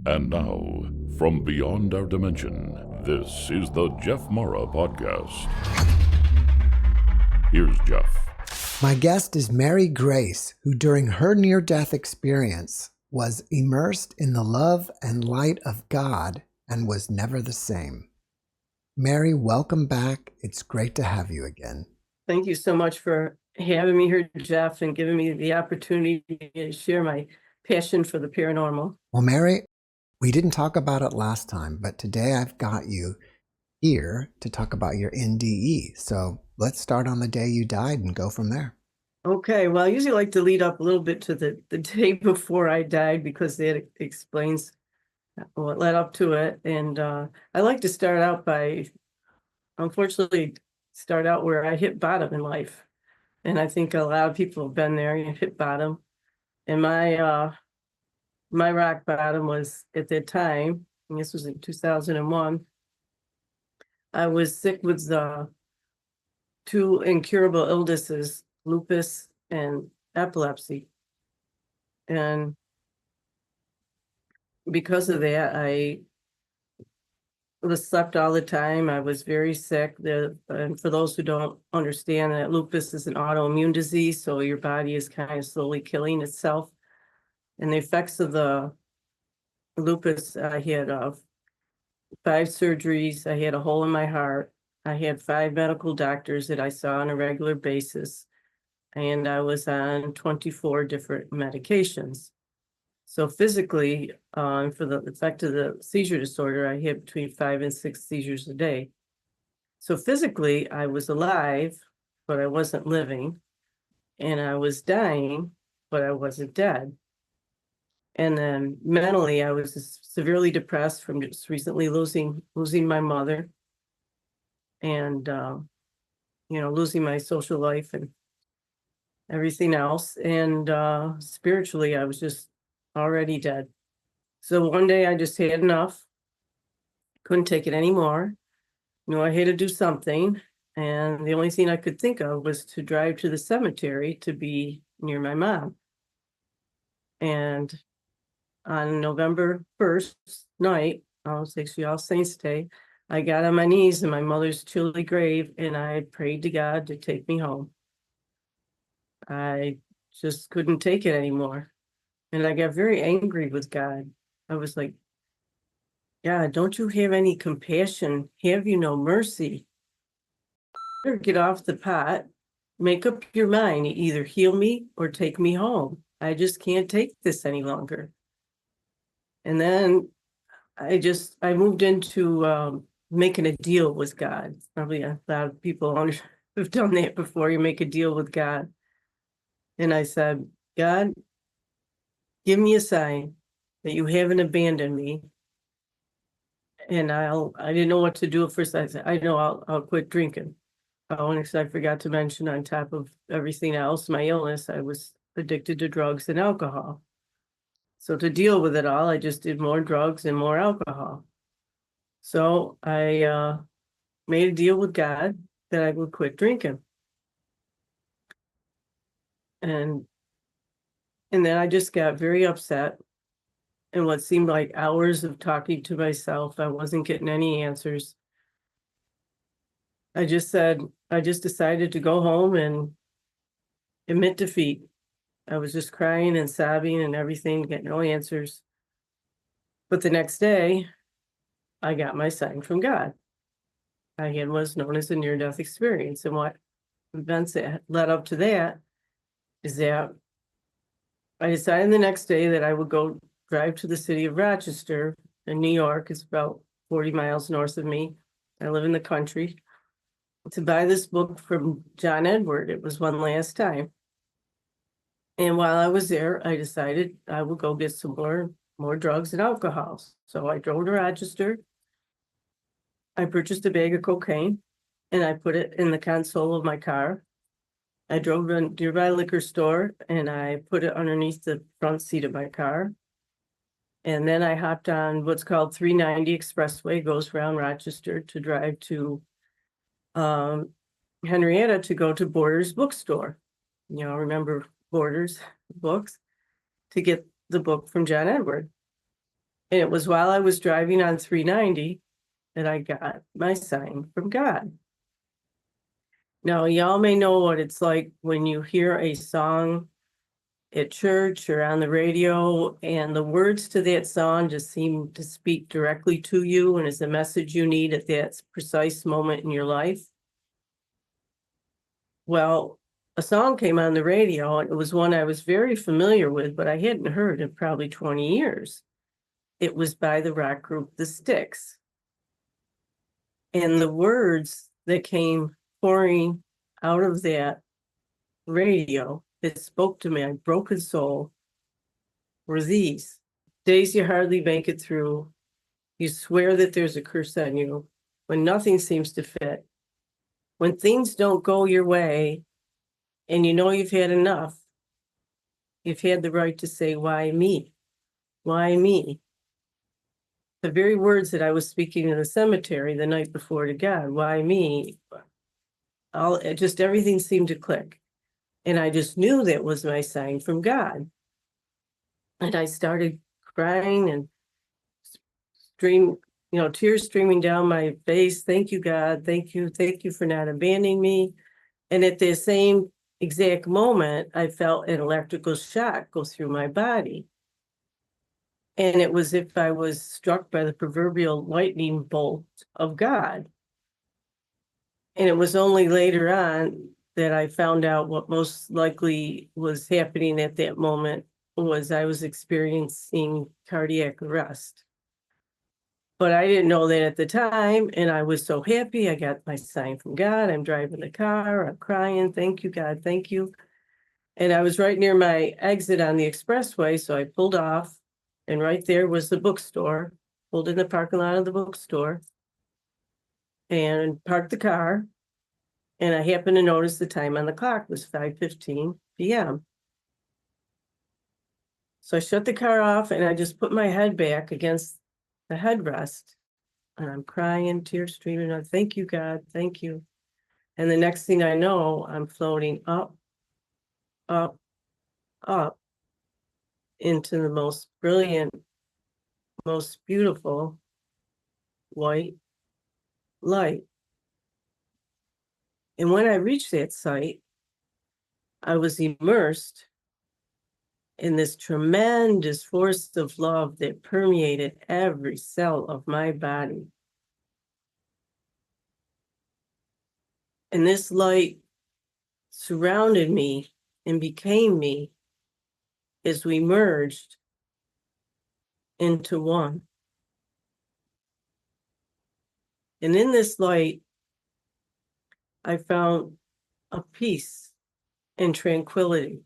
And now, from beyond our dimension, this is the JeffMara podcast. Here's Jeff. My guest is Mary Grace, who during her near-death experience was immersed in the love and light of God and was never the same. Mary, welcome back. It's great to have you again. Thank you so much for having me here, Jeff, and giving me the opportunity to share my passion for the paranormal. Well, Mary, we didn't talk about it last time, but today I've got you here to talk about your NDE. So let's start on the day you died and go from there. Okay, well, I usually like to lead up a little bit to the day before I died because that explains what led up to it. And I like to start out by, unfortunately, start out where I hit bottom in life. And I think a lot of people have been there, you hit bottom. And my rock bottom was at that time, and this was in 2001, I was sick with two incurable illnesses, lupus and epilepsy. And because of that, I was slept all the time. I was very sick. And for those who don't understand that, lupus is an autoimmune disease, so your body is kind of slowly killing itself. And the effects of the lupus, I had 5 surgeries. I had a hole in my heart. I had 5 medical doctors that I saw on a regular basis. And I was on 24 different medications. So physically, for the effect of the seizure disorder, I had between 5 and 6 seizures a day. So physically, I was alive, but I wasn't living. And I was dying, but I wasn't dead. And then mentally, I was severely depressed from just recently losing my mother, and losing my social life and everything else. And spiritually, I was just already dead. So one day, I just had enough. Couldn't take it anymore. I had to do something, and the only thing I could think of was to drive to the cemetery to be near my mom. And on November 1st night, it's actually All Saints Day, I got on my knees in my mother's chilly grave and I prayed to God to take me home. I just couldn't take it anymore. And I got very angry with God. I was like, God, don't you have any compassion? Have you no mercy? Get off the pot, make up your mind, either heal me or take me home. I just can't take this any longer. And then I moved into making a deal with God. Probably a lot of people have done that before. You make a deal with God. And I said, God, give me a sign that you haven't abandoned me. And I didn't know what to do at first. I said, I know I'll quit drinking. And I forgot to mention, on top of everything else, my illness, I was addicted to drugs and alcohol. So to deal with it all, I just did more drugs and more alcohol. So I made a deal with God that I would quit drinking. And then I just got very upset. And what seemed like hours of talking to myself, I wasn't getting any answers. I just decided to go home and admit defeat. I was just crying and sobbing and everything, getting no answers. But the next day, I got my sign from God. I had what's known as a near-death experience. And what events that led up to that is that I decided the next day that I would go drive to the city of Rochester in New York. It's about 40 miles north of me. I live in the country. To buy this book from John Edward. It was One Last Time. And while I was there, I decided I would go get some more drugs and alcohol. So I drove to Rochester. I purchased a bag of cocaine and I put it in the console of my car. I drove to a nearby liquor store and I put it underneath the front seat of my car. And then I hopped on what's called 390 Expressway, goes around Rochester, to drive to Henrietta to go to Borders bookstore. Remember Borders books, to get the book from John Edward. And it was while I was driving on 390 that I got my sign from God. Now, y'all may know what it's like when you hear a song at church or on the radio, and the words to that song just seem to speak directly to you and is the message you need at that precise moment in your life. Well, a song came on the radio, and it was one I was very familiar with, but I hadn't heard in probably 20 years. It was by the rock group The Styx. And the words that came pouring out of that radio that spoke to my broken soul were these: days you hardly make it through. You swear that there's a curse on you when nothing seems to fit. When things don't go your way and you know you've had enough, you've had the right to say, why me? Why me? The very words that I was speaking in the cemetery the night before to God, why me? Just everything seemed to click. And I just knew that was my sign from God. And I started crying and tears streaming down my face. Thank you, God. Thank you. Thank you for not abandoning me. And at the same exact moment, I felt an electrical shock go through my body. And it was if I was struck by the proverbial lightning bolt of God. And it was only later on that I found out what most likely was happening at that moment was I was experiencing cardiac arrest. But I didn't know that at the time, and I was so happy. I got my sign from God. I'm driving the car. I'm crying. Thank you, God. Thank you. And I was right near my exit on the expressway, so I pulled off, and right there was the bookstore. Pulled in the parking lot of the bookstore and parked the car. And I happened to notice the time on the clock was 5:15 p.m. So I shut the car off and I just put my head back against the headrest. And I'm crying, tears streaming out. Thank you, God. Thank you. And the next thing I know, I'm floating up, up, up into the most brilliant, most beautiful white light. And when I reached that site, I was immersed in this tremendous force of love that permeated every cell of my body. And this light surrounded me and became me as we merged into one. And in this light, I found a peace and tranquility.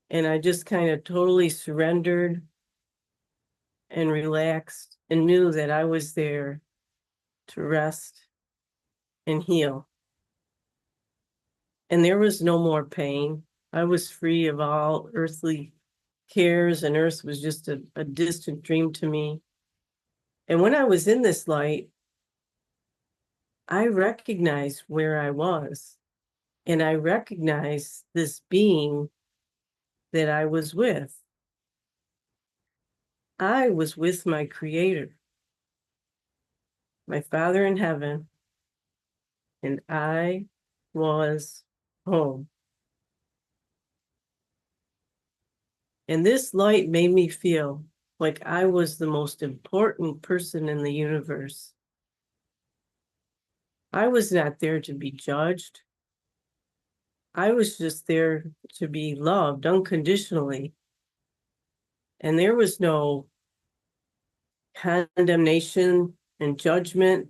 And I just kind of totally surrendered and relaxed and knew that I was there to rest and heal. And there was no more pain. I was free of all earthly cares, and earth was just a distant dream to me. And when I was in this light, I recognized where I was, and I recognized this being that I was with. I was with my Creator, my Father in heaven, and I was home. And this light made me feel like I was the most important person in the universe. I was not there to be judged. I was just there to be loved unconditionally. And there was no condemnation and judgment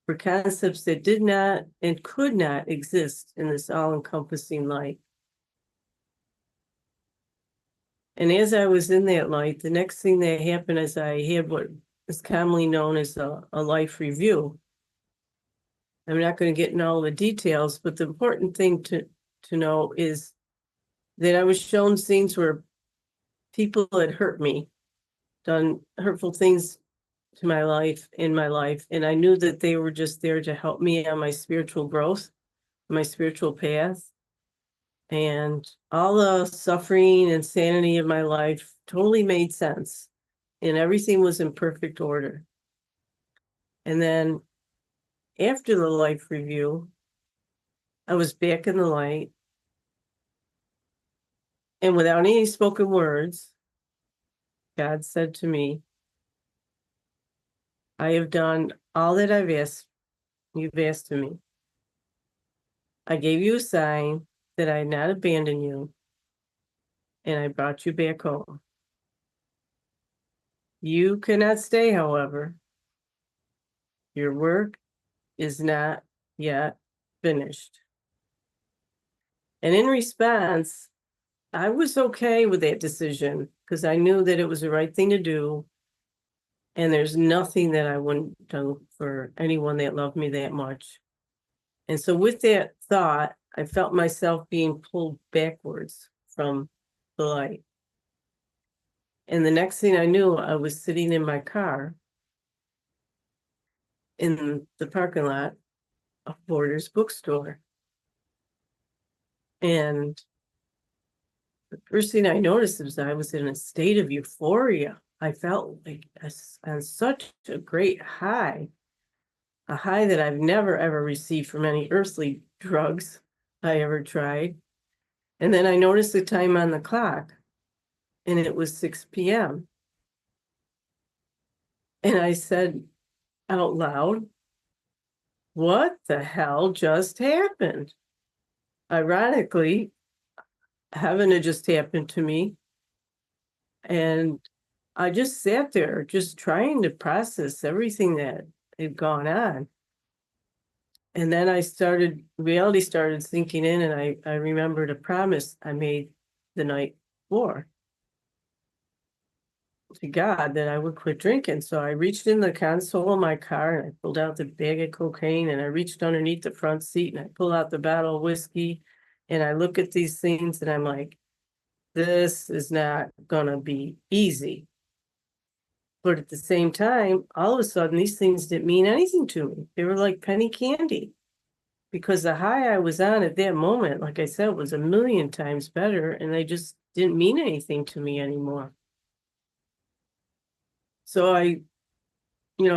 for concepts that did not and could not exist in this all-encompassing light. And as I was in that light, the next thing that happened is I had what is commonly known as a life review. I'm not going to get into all the details, but the important thing to know is that I was shown scenes where people had hurt me, done hurtful things to my life, in my life, and I knew that they were just there to help me on my spiritual growth, my spiritual path. And all the suffering and sanity of my life totally made sense. and everything was in perfect order. And then after the life review, I was back in the light, and without any spoken words, God said to me, I have done all that you've asked of me. I gave you a sign that I had not abandoned you, and I brought you back home. You cannot stay, however. Your work is not yet finished. And in response, I was okay with that decision because I knew that it was the right thing to do. And there's nothing that I wouldn't do for anyone that loved me that much. And so with that thought, I felt myself being pulled backwards from the light. And the next thing I knew, I was sitting in my car in the parking lot of Borders bookstore. And the first thing I noticed was I was in a state of euphoria. I felt like on such a great high, a high that I've never ever received from any earthly drugs I ever tried. And then I noticed the time on the clock, and it was 6 p.m. And I said out loud, what the hell just happened? Ironically, heaven had just happened to me. And I just sat there, just trying to process everything that had gone on. And then reality started sinking in, and I remembered a promise I made the night before to God that I would quit drinking. So I reached in the console of my car and I pulled out the bag of cocaine, and I reached underneath the front seat and I pulled out the bottle of whiskey, and I look at these things and I'm like, this is not gonna be easy. But at the same time, all of a sudden, these things didn't mean anything to me. They were like penny candy, because the high I was on at that moment, like I said, was a million times better, and they just didn't mean anything to me anymore. So I,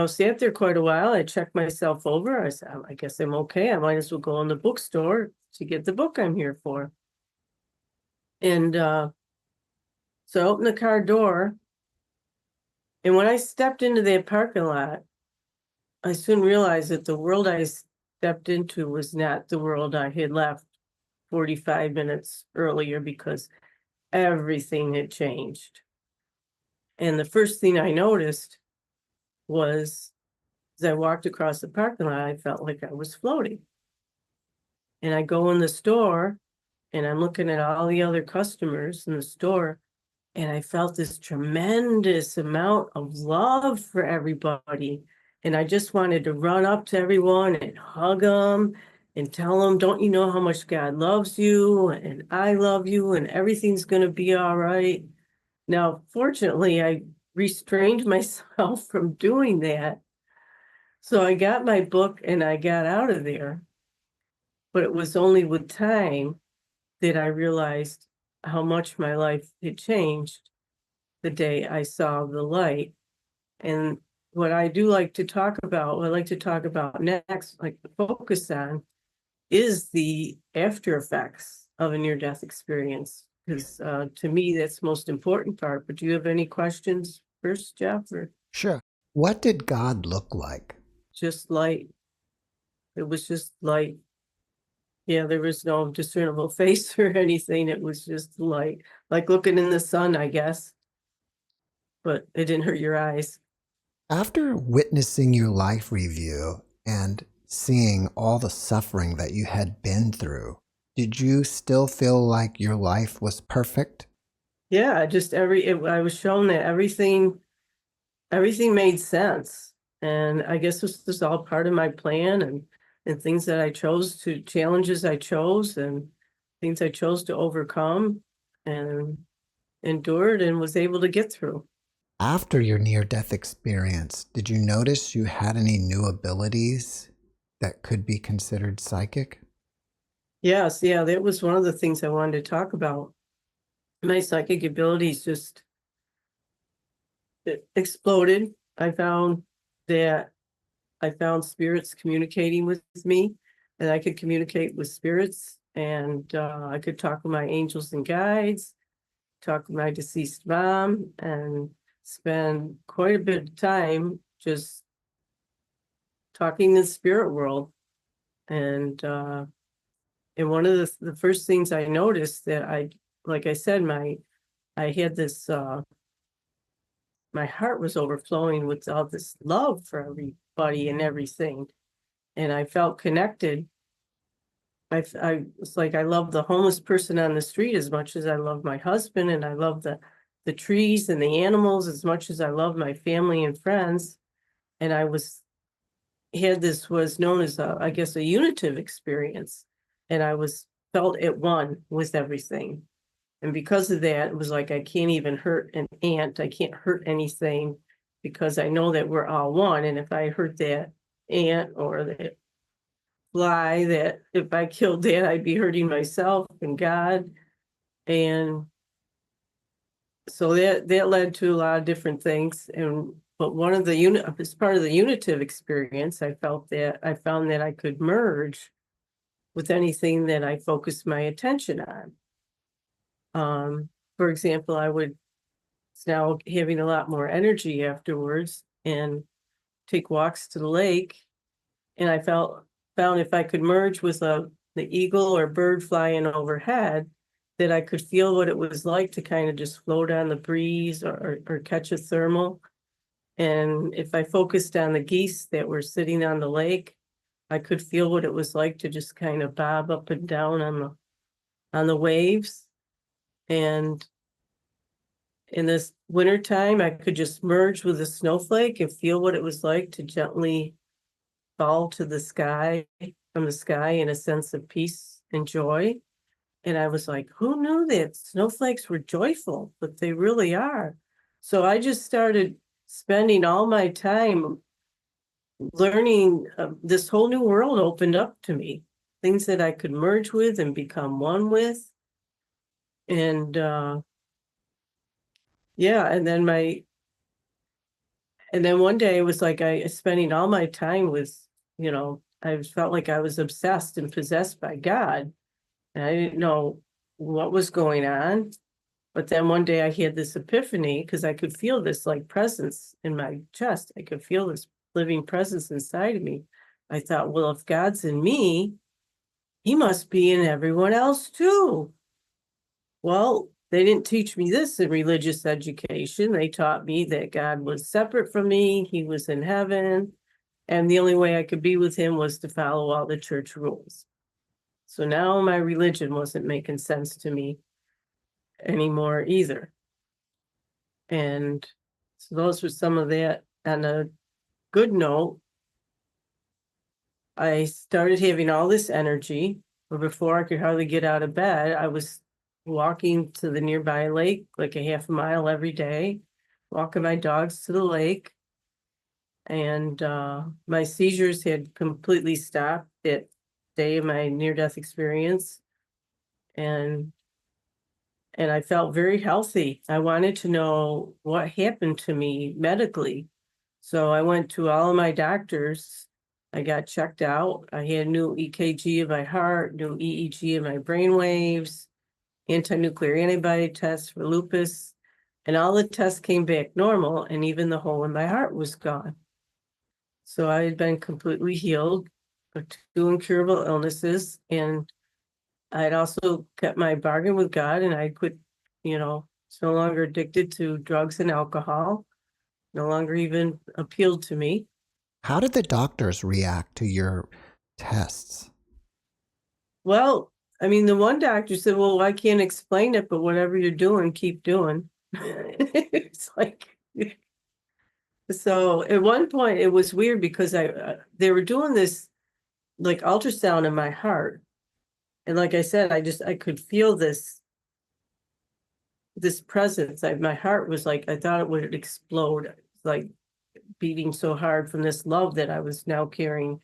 sat there quite a while. I checked myself over. I said, I guess I'm okay. I might as well go in the bookstore to get the book I'm here for. And so I opened the car door. And when I stepped into that parking lot, I soon realized that the world I stepped into was not the world I had left 45 minutes earlier, because everything had changed. And the first thing I noticed was, as I walked across the parking lot, I felt like I was floating. And I go in the store and I'm looking at all the other customers in the store, and I felt this tremendous amount of love for everybody. And I just wanted to run up to everyone and hug them and tell them, don't you know how much God loves you, and I love you, and everything's going to be all right. Now, fortunately, I restrained myself from doing that. So I got my book and I got out of there. But it was only with time that I realized how much my life had changed the day I saw the light. And what I do like to talk about, what I like to talk about next, like to focus on, is the after effects of a near-death experience. Because to me, that's the most important part. But do you have any questions first, Jeff? Or Sure. What did God look like? just light? It was just light. Yeah, there was no discernible face or anything. It was just light, like looking in the sun, I guess. But it didn't hurt your eyes. After witnessing your life review and seeing all the suffering that you had been through, did you still feel like your life was perfect? Yeah, just I was shown that everything made sense. And I guess this was all part of my plan, and things that I chose to, challenges I chose, and things I chose to overcome and endured and was able to get through. After your near-death experience, did you notice you had any new abilities that could be considered psychic? Yes, yeah, that was one of the things I wanted to talk about. My psychic abilities just it exploded. I found spirits communicating with me, and I could communicate with spirits, and I could talk with my angels and guides, talk with my deceased mom, and spend quite a bit of time just talking in the spirit world. And one of the first things I noticed that like I said, I had this, my heart was overflowing with all this love for everybody and everything. And I felt connected. I was like, I love the homeless person on the street as much as I love my husband, and I love the trees and the animals as much as I love my family and friends. And was known as I guess a unitive experience. And felt at one with everything. And because of that, it was like, I can't even hurt an ant. I can't hurt anything because I know that we're all one. And if I hurt that ant or that fly, that if I killed that, I'd be hurting myself and God. And so that led to a lot of different things. But one of as part of the unitive experience, I found that I could merge with anything that I focused my attention on. For example, it's now having a lot more energy afterwards and take walks to the lake. And I found if I could merge with the eagle or bird flying overhead, that I could feel what it was like to kind of just float on the breeze or catch a thermal. And if I focused on the geese that were sitting on the lake, I could feel what it was like to just kind of bob up and down on the waves. And in this wintertime, I could just merge with a snowflake and feel what it was like to gently fall to the sky, from the sky, in a sense of peace and joy. And I was like, who knew that snowflakes were joyful? But they really are. So I just started spending all my time learning. This whole new world opened up to me, things that I could merge with and become one with. And yeah, and then one day it was like I was spending all my time with, I felt like I was obsessed and possessed by God. And I didn't know what was going on. But then one day I had this epiphany because I could feel this like presence in my chest. I could feel this living presence inside of me. I thought, well, if God's in me, he must be in everyone else too. Well, they didn't teach me this in religious education. They taught me that God was separate from me. He was in heaven. And the only way I could be with him was to follow all the church rules. So now my religion wasn't making sense to me anymore either. And so those were some of that. On a good note, I started having all this energy, but before I could hardly get out of bed, I was walking to the nearby lake, like a half a mile every day, walking my dogs to the lake. And my seizures had completely stopped that day of my near-death experience. And I felt very healthy. I wanted to know what happened to me medically. So I went to all of my doctors. I got checked out. I had new EKG of my heart, new EEG of my brain waves, anti-nuclear antibody tests for lupus, and all the tests came back normal, and even the hole in my heart was gone. So I had been completely healed of 2 incurable illnesses, and I had also kept my bargain with God, and I quit, it's no longer addicted to drugs and alcohol, no longer even appealed to me. How did the doctors react to your tests? Well, I mean, the one doctor said, well, I can't explain it, but whatever you're doing, keep doing. It's like, so at one point it was weird because they were doing this like ultrasound in my heart. And like I said, I could feel this presence. My heart was like, I thought it would explode, like beating so hard from this love that I was now carrying.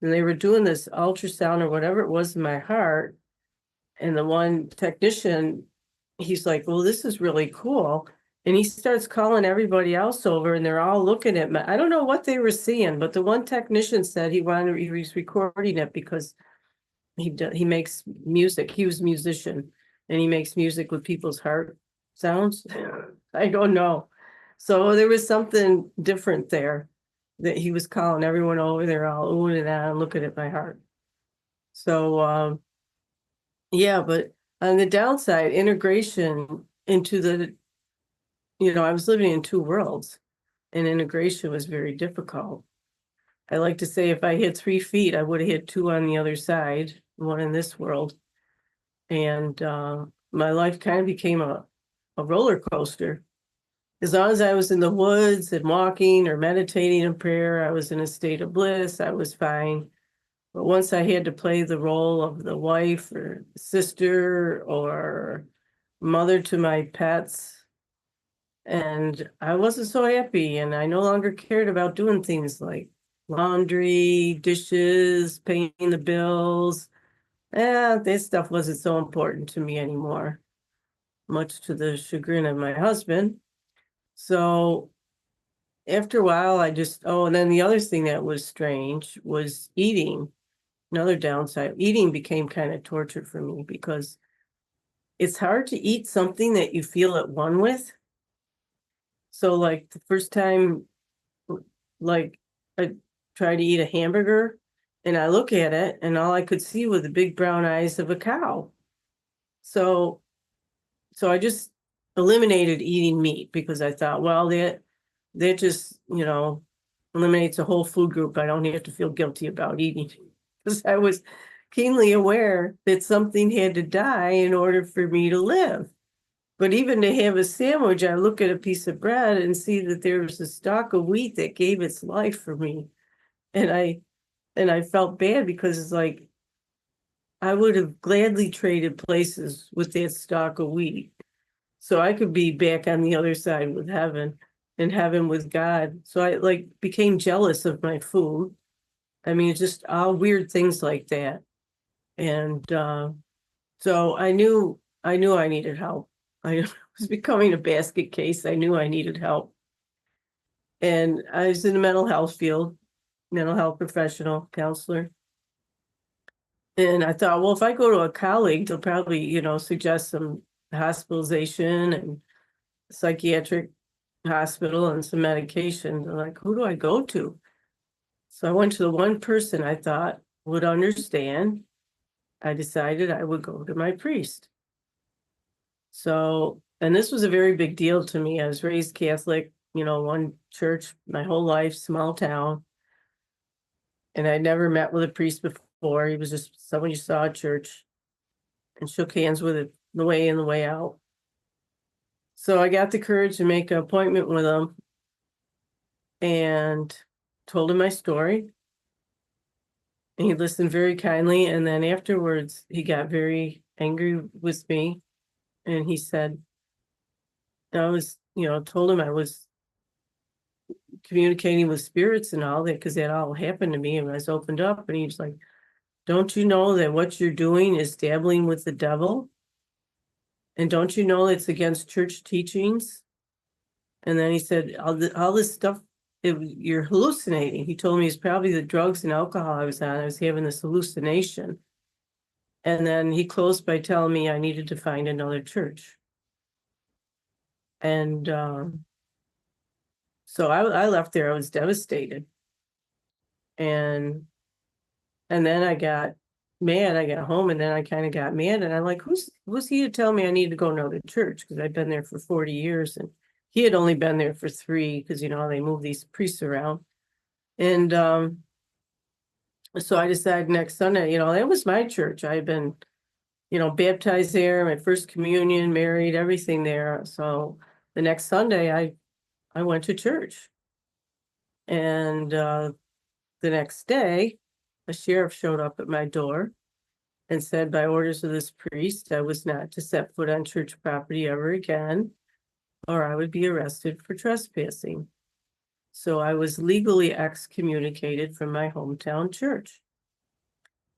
And they were doing this ultrasound or whatever it was in my heart. And the one technician, he's like, well, this is really cool. And he starts calling everybody else over, and they're all looking at me. I don't know what they were seeing, but the one technician said he was recording it because he makes music. He was a musician, and he makes music with people's heart sounds. I don't know. So there was something different there that he was calling everyone over. They're all oohing and ahhing, looking at my heart. So yeah, but on the downside, integration into I was living in two worlds, and integration was very difficult. I like to say if I hit 3 feet, I would have hit two on the other side, one in this world. And my life kind of became a roller coaster. As long as I was in the woods and walking or meditating in prayer, I was in a state of bliss. I was fine. But once I had to play the role of the wife or sister or mother to my pets, and I wasn't so happy, and I no longer cared about doing things like laundry, dishes, paying the bills. This stuff wasn't so important to me anymore, much to the chagrin of my husband. So after a while, and then the other thing that was strange was eating. Another downside, eating became kind of torture for me because it's hard to eat something that you feel at one with. So like the first time, like I tried to eat a hamburger and I look at it and all I could see were the big brown eyes of a cow. So I just eliminated eating meat because I thought, well, that just, eliminates a whole food group. I don't have to feel guilty about eating because I was keenly aware that something had to die in order for me to live. But even to have a sandwich, I look at a piece of bread and see that there's a stalk of wheat that gave its life for me. And I felt bad because it's like I would have gladly traded places with that stalk of wheat. So I could be back on the other side with heaven and heaven with God. So I became jealous of my food. I mean, it's just all weird things like that. And so I knew I needed help. I was becoming a basket case. I knew I needed help. And I was in the mental health field, mental health professional, counselor. And I thought, well, if I go to a colleague, they'll probably, suggest some hospitalization and psychiatric hospital and some medication. They're like, who do I go to? So I went to the one person I thought would understand. I decided I would go to my priest. So, and this was a very big deal to me. I was raised Catholic, one church my whole life, small town. And I never met with a priest before. He was just someone you saw at church and shook hands with it the way in, the way out. So I got the courage to make an appointment with him and told him my story. And he listened very kindly. And then afterwards, he got very angry with me. And he said, I was, told him I was communicating with spirits and all that because that all happened to me. And I was opened up and he was like, don't you know that what you're doing is dabbling with the devil? And don't you know it's against church teachings? And then he said, all this stuff, you're hallucinating. He told me it's probably the drugs and alcohol I was on. I was having this hallucination. And then he closed by telling me I needed to find another church. And so I left there. I was devastated. And then I got mad. I got home and then I kind of got mad. And I'm like, who's he to tell me I need to go to another church? Because I've been there for 40 years. And he had only been there for 3 because, they move these priests around. And so I decided next Sunday, that was my church. I had been, baptized there, my first communion, married, everything there. So the next Sunday, I went to church. And the next day, a sheriff showed up at my door and said, by orders of this priest, I was not to set foot on church property ever again, or I would be arrested for trespassing. So I was legally excommunicated from my hometown church.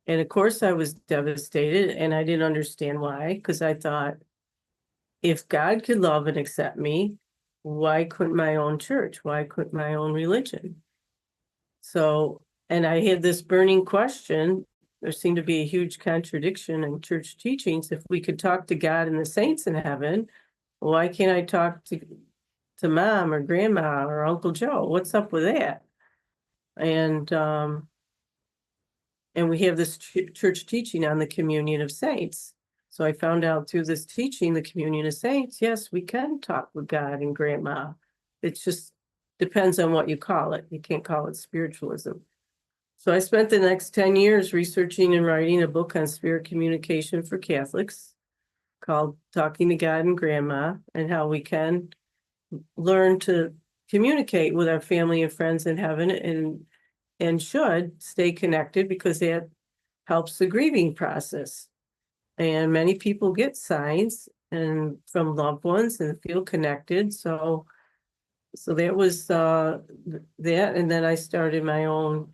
And of course, I was devastated and I didn't understand why, because I thought, if God could love and accept me, why couldn't my own church? Why couldn't my own religion? So, and I had this burning question. There seemed to be a huge contradiction in church teachings. If we could talk to God and the saints in heaven, why can't I talk to mom or grandma or Uncle Joe? What's up with that? And we have this church teaching on the communion of saints. So I found out through this teaching, the communion of saints, yes, we can talk with God and grandma. It just depends on what you call it. You can't call it spiritualism. So I spent the next 10 years researching and writing a book on spirit communication for Catholics called Talking to God and Grandma, and how we can learn to communicate with our family and friends in heaven, and should stay connected, because that helps the grieving process. And many people get signs and from loved ones and feel connected. So that was that. And then I started my own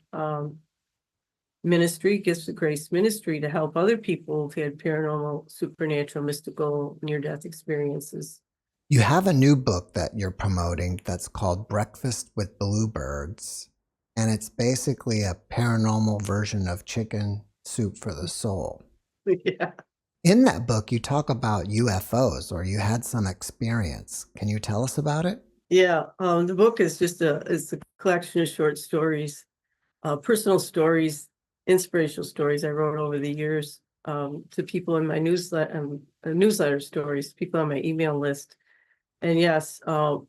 ministry, Gifts of Grace Ministry, to help other people who've had paranormal, supernatural, mystical, near-death experiences. You have a new book that you're promoting that's called Breakfast with Bluebirds, and it's basically a paranormal version of Chicken Soup for the Soul. Yeah. In that book, you talk about UFOs, or you had some experience. Can you tell us about it? Yeah, the book is just it's a collection of short stories, personal stories, inspirational stories I wrote over the years, to people in my newsletter stories, people on my email list. And yes, so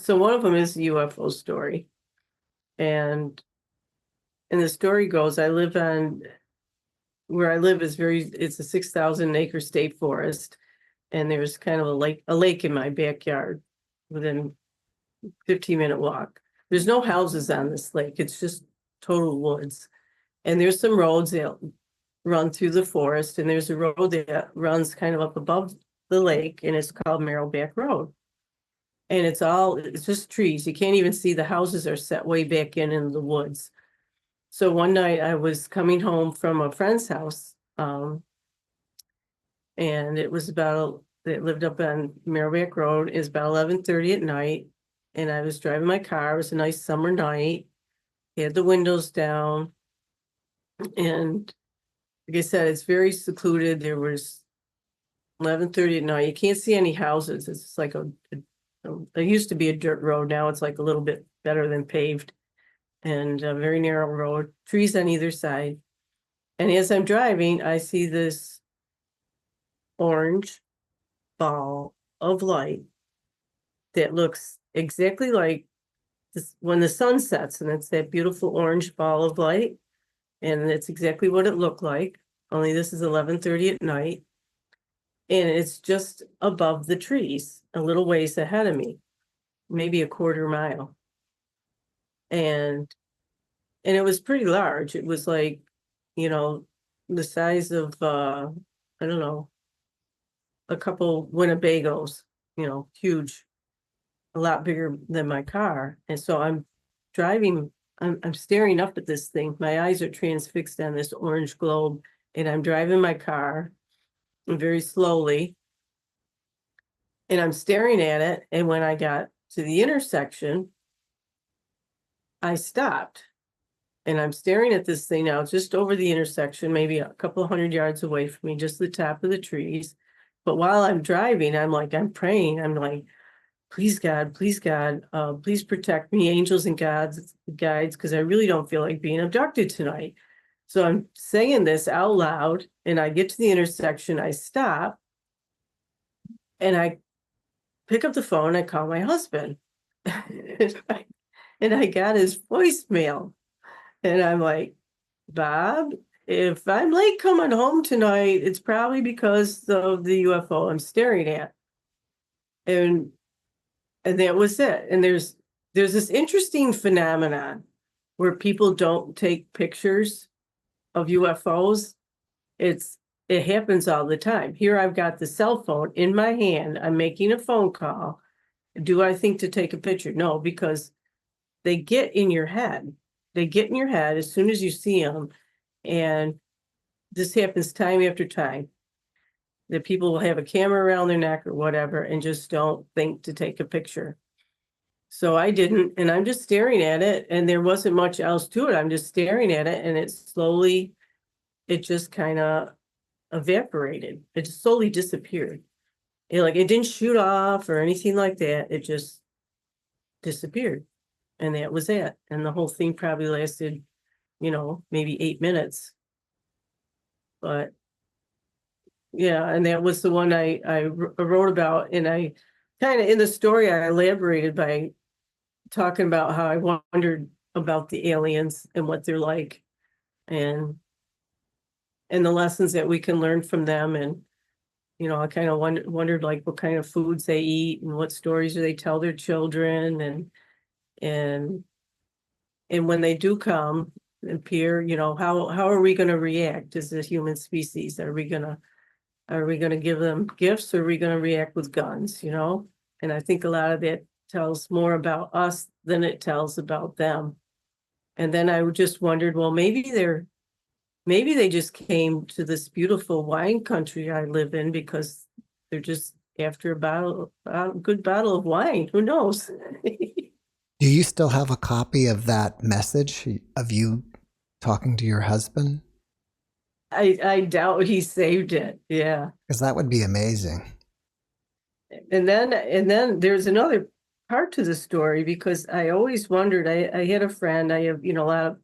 one of them is a UFO story. And the story goes, where I live it's a 6,000 acre state forest. And there's kind of a lake in my backyard within 15-minute walk. There's no houses on this lake. It's just total woods. And there's some roads that run through the forest. And there's a road that runs kind of up above the lake, and it's called Marrowback Road. And it's just trees. You can't even see the houses are set way back in the woods. So one night I was coming home from a friend's house, and it lived up on Marrowback Road. It was about 11:30 at night, and I was driving my car. It was a nice summer night. He had the windows down, and like I said, it's very secluded. There was 11:30 at night. You can't see any houses. It's like it used to be a dirt road. Now it's like a little bit better than paved, and a very narrow road, trees on either side. And as I'm driving, I see this orange ball of light that looks exactly like this when the sun sets, and it's that beautiful orange ball of light. And it's exactly what it looked like, only this is 11:30 at night. And it's just above the trees, a little ways ahead of me, maybe a quarter mile. And it was pretty large. It was like, the size of, I don't know, a couple Winnebagos, huge, a lot bigger than my car. And so I'm driving, I'm staring up at this thing. My eyes are transfixed on this orange globe, and I'm driving my car very slowly. And I'm staring at it. And when I got to the intersection, I stopped. And I'm staring at this thing now, just over the intersection, maybe a couple of 100 yards away from me, just the top of the trees. But while I'm driving, I'm praying. I'm like, please God, please protect me, angels and guides, because I really don't feel like being abducted tonight. So I'm saying this out loud, and I get to the intersection, I stop, and I pick up the phone, I call my husband. And I got his voicemail. And I'm like, Bob, if I'm late coming home tonight, it's probably because of the UFO I'm staring at. And that was it. And there's this interesting phenomenon where people don't take pictures of UFOs. It happens all the time. Here I've got the cell phone in my hand. I'm making a phone call. Do I think to take a picture? No, because they get in your head. They get in your head as soon as you see them. And this happens time after time. that people will have a camera around their neck or whatever and just don't think to take a picture. So I didn't, and I'm just staring at it, and there wasn't much else to it. I'm just staring at it, and it just kind of evaporated. It just slowly disappeared. It didn't shoot off or anything like that. It just disappeared. And that was it. And the whole thing probably lasted, maybe 8 minutes. But yeah, and that was the one I wrote about. And I kind of, in the story, I elaborated by talking about how I wondered about the aliens and what they're like, and the lessons that we can learn from them. And I kind of wondered like what kind of foods they eat and what stories do they tell their children, and when they do come and appear, how are we going to react as a human species? Are we gonna give them gifts, or are we gonna react with guns? And I think a lot of that tells more about us than it tells about them. And then I just wondered, well, maybe they just came to this beautiful wine country I live in because they're just after a good bottle of wine. Who knows? Do you still have a copy of that message of you talking to your husband? I doubt he saved it. Yeah. Because that would be amazing. And then there's another part to the story, because I always wondered, I had a friend, I have, a lot of,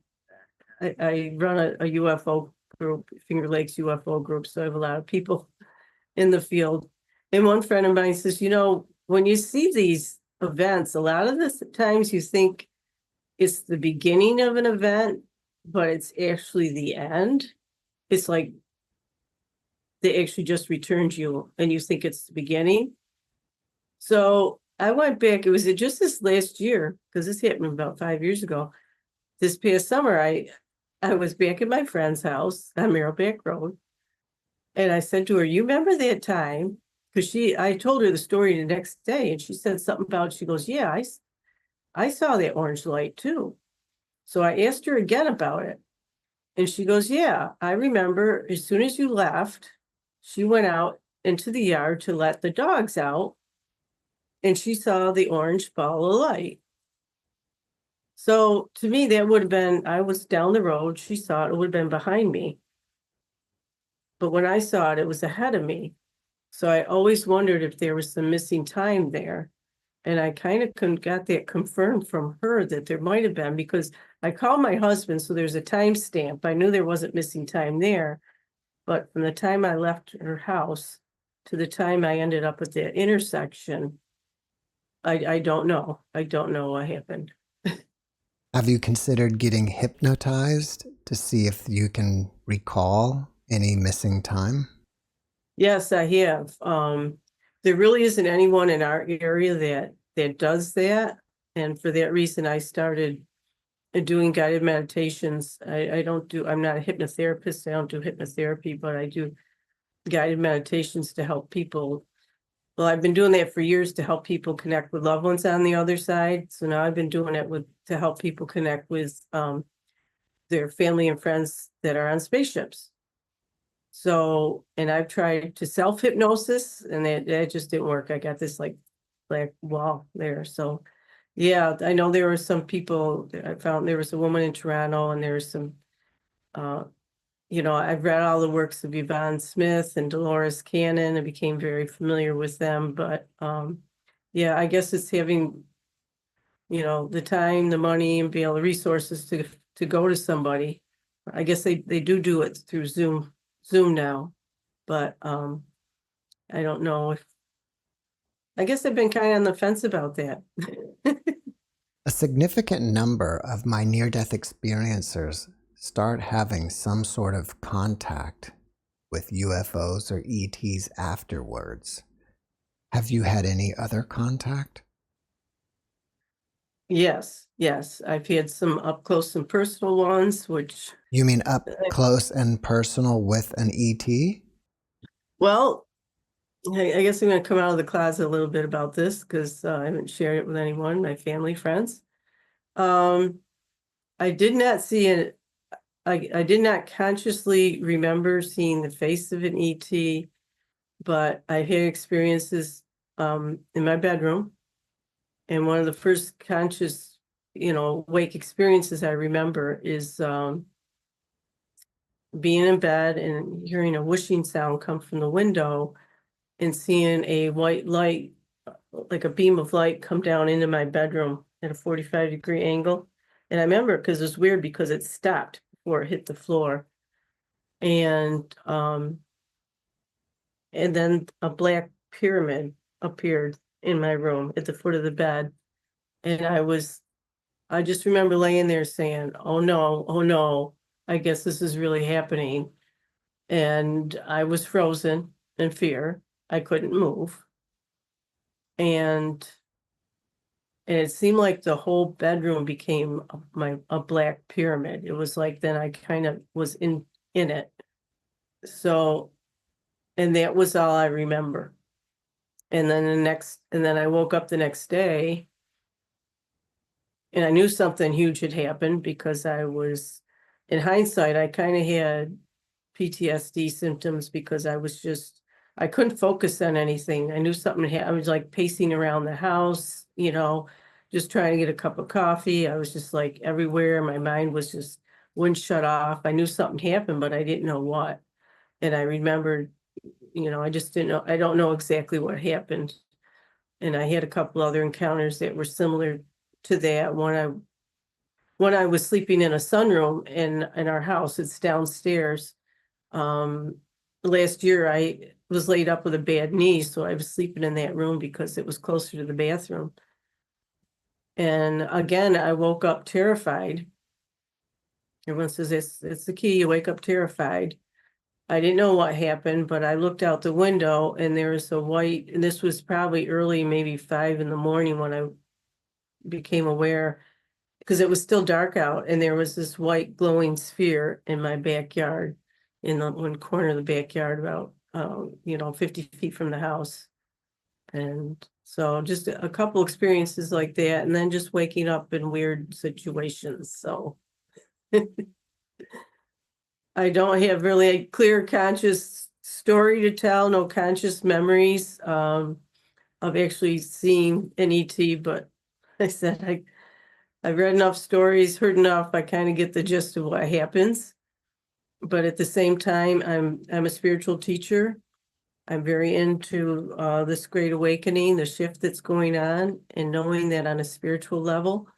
I run a UFO group, Finger Lakes UFO group. So I have a lot of people in the field. And one friend of mine says, when you see these events, a lot of the times you think it's the beginning of an event, but it's actually the end. It's like they actually just returned you and you think it's the beginning. So I went back, it was just this last year, because this happened about 5 years ago. This past summer, I was back at my friend's house on Merrill Road. And I said to her, you remember that time? Because I told her the story the next day, and she said something about, she goes, yeah, I saw that orange light too. So I asked her again about it. And she goes, yeah, I remember as soon as you left, she went out into the yard to let the dogs out, and she saw the orange ball of light. So to me, that would have been, I was down the road, she saw it, it would have been behind me. But when I saw it, it was ahead of me. So I always wondered if there was some missing time there. And I kind of got that confirmed from her that there might have been, because I called my husband, so there's a timestamp. I knew there wasn't missing time there. But from the time I left her house to the time I ended up at that intersection, I don't know. I don't know what happened. Have you considered getting hypnotized to see if you can recall any missing time? Yes, I have. There really isn't anyone in our area that does that. And for that reason, I started doing guided meditations. I'm not a hypnotherapist. I don't do hypnotherapy, but I do guided meditations to help people. Well, I've been doing that for years to help people connect with loved ones on the other side. So now I've been doing it to help people connect with their family and friends that are on spaceships. So, and I've tried to self-hypnosis, and that just didn't work. I got this like black wall there. So yeah, I know there were some people, I found there was a woman in Toronto, and there was some, I've read all the works of Yvonne Smith and Dolores Cannon and became very familiar with them. But yeah, I guess it's having, the time, the money, and the resources to go to somebody. I guess they do it through Zoom now, but I don't know if, I guess I've been kind of on the fence about that. A significant number of my near-death experiencers start having some sort of contact with UFOs or ETs afterwards. Have you had any other contact? Yes, I've had some up close and personal ones, which, You mean up close and personal with an ET? well, I guess I'm going to come out of the closet a little bit about this, because I haven't shared it with anyone, my family, friends. I did not see it. I did not consciously remember seeing the face of an ET, but I had experiences in my bedroom. And one of the first conscious, wake experiences I remember is being in bed and hearing a whooshing sound come from the window and seeing a white light, like a beam of light, come down into my bedroom at a 45-degree angle. And I remember because it was weird because it stopped before it hit the floor. And then a black pyramid appeared in my room at the foot of the bed. And I just remember laying there saying, oh no, I guess this is really happening. And I was frozen in fear. I couldn't move. And it seemed like the whole bedroom became a black pyramid. It was like then I kind of was in it. So, and that was all I remember. And then I woke up the next day and I knew something huge had happened because in hindsight, I kind of had PTSD symptoms because I couldn't focus on anything. I knew something had, I was like pacing around the house, just trying to get a cup of coffee. I was just like everywhere. My mind wouldn't shut off. I knew something happened, but I didn't know what. And I remembered, I just didn't know, I don't know exactly what happened. And I had a couple other encounters that were similar to that. When I was sleeping in a sunroom in our house, it's downstairs. Last year I was laid up with a bad knee, so I was sleeping in that room because it was closer to the bathroom. And again, I woke up terrified. Everyone says it's the key, you wake up terrified. I didn't know what happened, but I looked out the window and there was and this was probably early, maybe 5 a.m. when I became aware, because it was still dark out, and there was this white glowing sphere in my backyard, in the one corner of the backyard, about 50 feet from the house. And so just a couple experiences like that, and then just waking up in weird situations. So I don't have really a clear conscious story to tell, no conscious memories of actually seeing an ET, but I said I've read enough stories, heard enough, I kind of get the gist of what happens. But at the same time, I'm a spiritual teacher. I'm very into this great awakening, the shift that's going on, and knowing that on a spiritual level,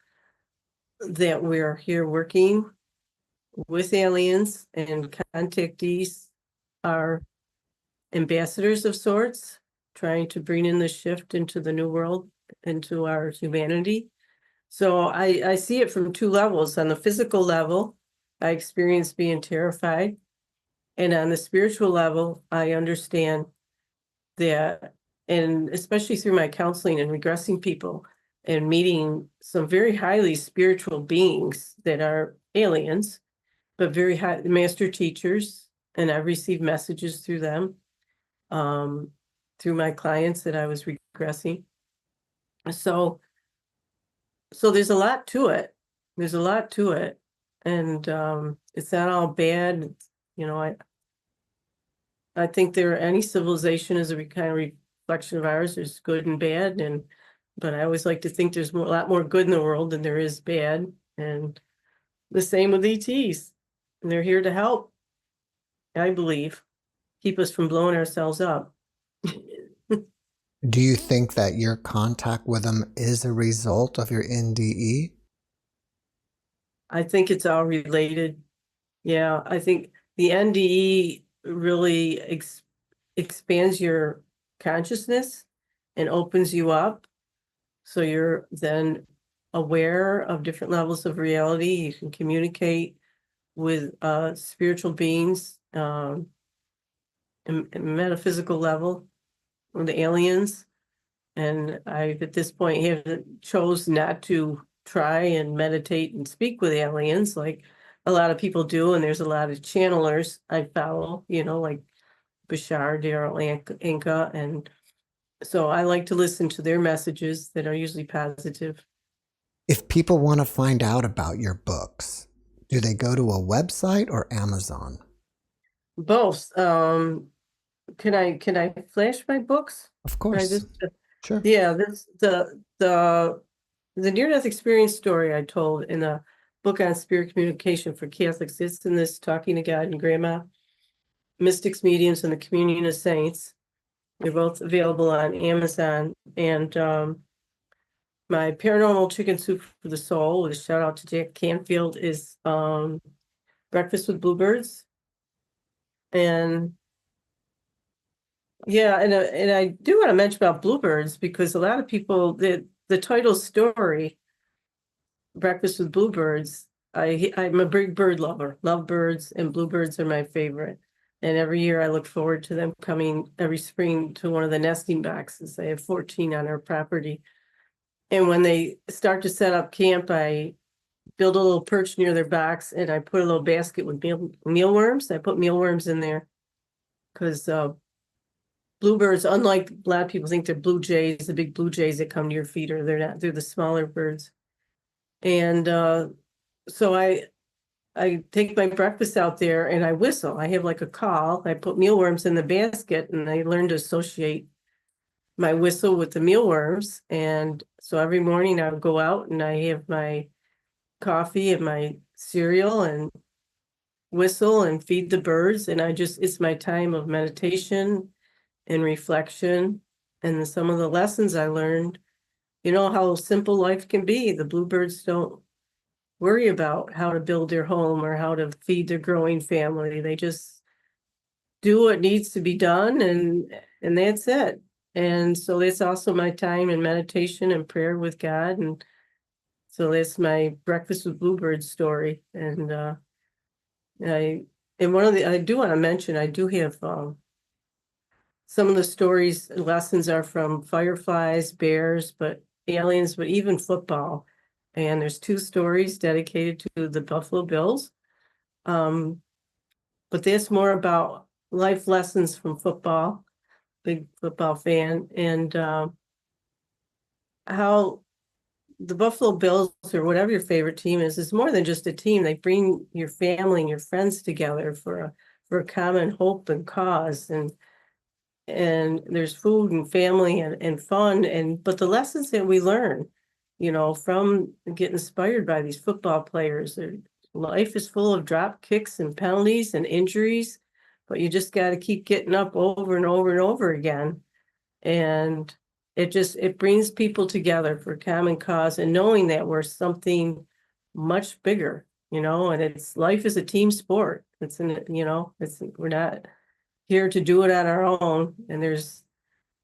that we're here working with aliens, and contactees are ambassadors of sorts, trying to bring in the shift into the new world, into our humanity. So I see it from two levels. On the physical level, I experience being terrified. And on the spiritual level, I understand that, and especially through my counseling and regressing people and meeting some very highly spiritual beings that are aliens, but very high master teachers. And I've received messages through them, through my clients that I was regressing. So there's a lot to it. There's a lot to it. And it's not all bad. I think any civilization is a kind of reflection of ours. There's good and bad, but I always like to think there's a lot more good in the world than there is bad. And the same with ETs. And they're here to help, I believe, keep us from blowing ourselves up. Do you think that your contact with them is a result of your NDE? I think it's all related. Yeah, I think the NDE really expands your consciousness and opens you up. So you're then aware of different levels of reality. You can communicate with spiritual beings, and metaphysical level, with the aliens. And I, at this point, chose not to try and meditate and speak with aliens like a lot of people do. And there's a lot of channelers I follow, like Bashar, Daryl Inca. And so I like to listen to their messages that are usually positive. If people want to find out about your books, do they go to a website or Amazon? Both. Can I flash my books? Of Can I course. just, Sure. yeah, this, the near-death experience story I told in a book on spirit communication for Catholics. It's in this Talking to God and Grandma, Mystics, Mediums, and the Communion of Saints. They're both available on Amazon. And my Paranormal Chicken Soup for the Soul, with a shout out to Jack Canfield, is Breakfast with Bluebirds. And yeah, and I do want to mention about bluebirds, because a lot of people, the title story, Breakfast with Bluebirds, I'm a big bird lover, love birds, and bluebirds are my favorite. And every year I look forward to them coming every spring to one of the nesting boxes. I have 14 on our property. And when they start to set up camp, I build a little perch near their box, and I put a little basket with mealworms. I put mealworms in there because bluebirds, unlike a lot of people think they're blue jays, the big blue jays that come to your feeder, they're not, they're the smaller birds. And so I take my breakfast out there and I whistle. I have like a call. I put mealworms in the basket, and I learn to associate my whistle with the mealworms. And so every morning I would go out and I have my coffee and my cereal and whistle and feed the birds. And it's my time of meditation and reflection. And some of the lessons I learned, how simple life can be. The bluebirds don't worry about how to build their home or how to feed their growing family. They just do what needs to be done, and that's it. And so that's also my time in meditation and prayer with God. And so that's my Breakfast with Bluebirds story. And I do want to mention, I do have some of the stories, lessons are from fireflies, bears, but aliens, but even football. And there's 2 stories dedicated to the Buffalo Bills. But that's more about life lessons from football, big football fan, and how the Buffalo Bills, or whatever your favorite team is more than just a team. They bring your family and your friends together for a common hope and cause. And there's food and family and fun, but the lessons that we learn, from get inspired by these football players. Life is full of drop kicks and penalties and injuries, but you just got to keep getting up over and over and over again. And it brings people together for a common cause, and knowing that we're something much bigger, and life is a team sport. We're not here to do it on our own, and there's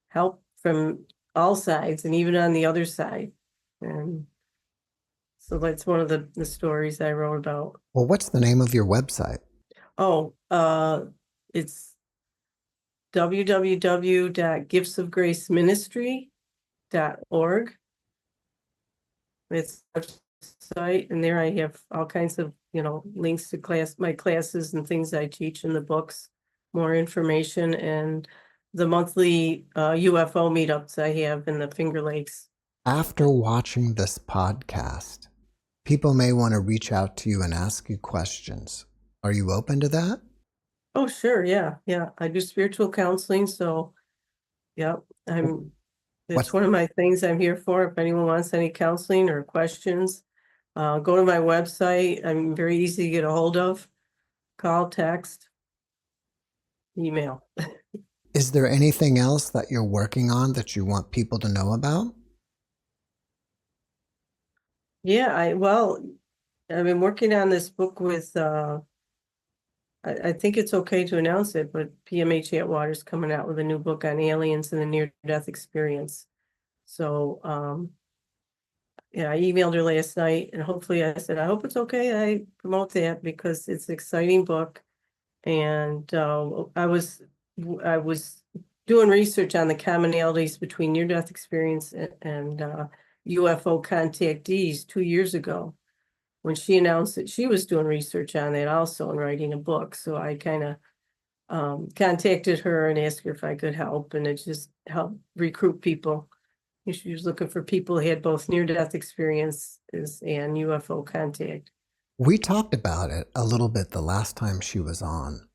help from all sides and even on the other side. And so that's one of the stories I wrote about. Well, what's the name of your website? Oh, it's www.giftsofgraceministry.org. It's a site, and there I have all kinds of, links to my classes and things I teach in the books, more information, and the monthly UFO meetups I have in the Finger Lakes. After watching this podcast, people may want to reach out to you and ask you questions. Are you open to that? Oh, sure. Yeah. Yeah. I do spiritual counseling. So, yeah, it's What's one of my things I'm here for. If anyone wants any counseling or questions, go to my website. I'm very easy to get a hold of. Call, text, email. Is there anything else that you're working on that you want people to know about? Yeah, I've been working on this book with, I think it's okay to announce it, but PMH Atwater's coming out with a new book on aliens and the near-death experience. So, yeah, I emailed her last night, and hopefully I said, I hope it's okay I promote that, because it's an exciting book. And I was doing research on the commonalities between near-death experience and UFO contactees 2 years ago, when she announced that she was doing research on that also and writing a book. So I kind of contacted her and asked her if I could help, and it just helped recruit people. She was looking for people who had both near-death experiences and UFO contact. We talked about it a little bit the last time she was on.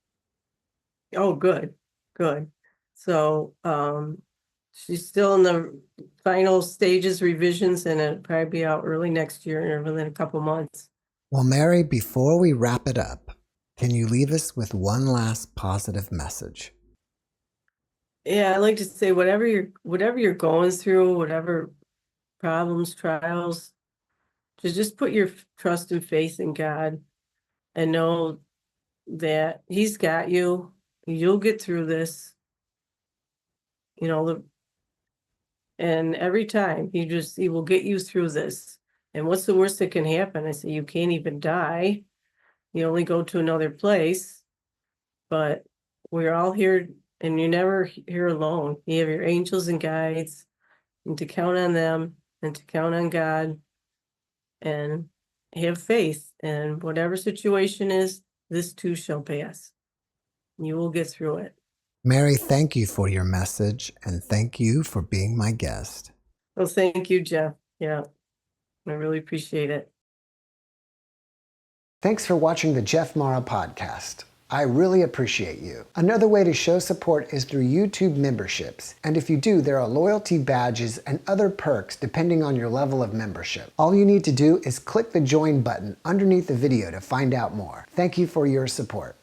Oh, good, good. So, she's still in the final stages, revisions, and it'll probably be out early next year or within a couple months. Well, Mary, before we wrap it up, can you leave us with one last positive message? Yeah, I like to say whatever you're going through, whatever problems, trials, just put your trust and faith in God and know that He's got you. You'll get through this. You know, and every time He will get you through this. And what's the worst that can happen? I say you can't even die. You only go to another place, but we're all here, and you're never here alone. You have your angels and guides, and to count on them and to count on God and have faith. And whatever situation is, this too shall pass. You will get through it. Mary, thank you for your message, and thank you for being my guest. Well, thank you, Jeff. Yeah, I really appreciate it. Thanks for watching the JeffMara podcast. I really appreciate you. Another way to show support is through YouTube memberships. And if you do, there are loyalty badges and other perks depending on your level of membership. All you need to do is click the join button underneath the video to find out more. Thank you for your support.